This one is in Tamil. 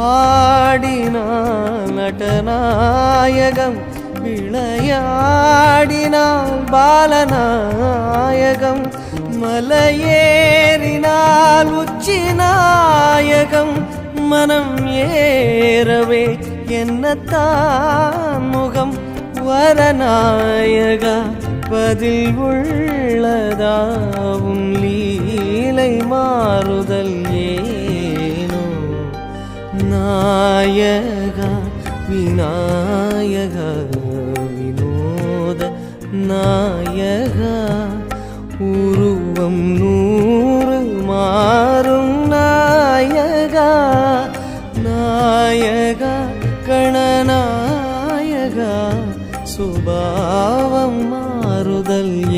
ஆடினால் நடநாயகம், விளையாடினால் பாலநாயகம், மலையேறினால் உச்சி நாயகம், மனம் ஏறவே என்னத்தான் முகம் வரநாயகா, பதில் உள்ளதாவும் லீலை மாறுதல் ஏனோ நாயகா விநாயகா வினோத நாயகா, உருவம் 100 மாறும் நாயகா, நாயகா கணநாயகா, சுபாவம் மாறுதல் ஏ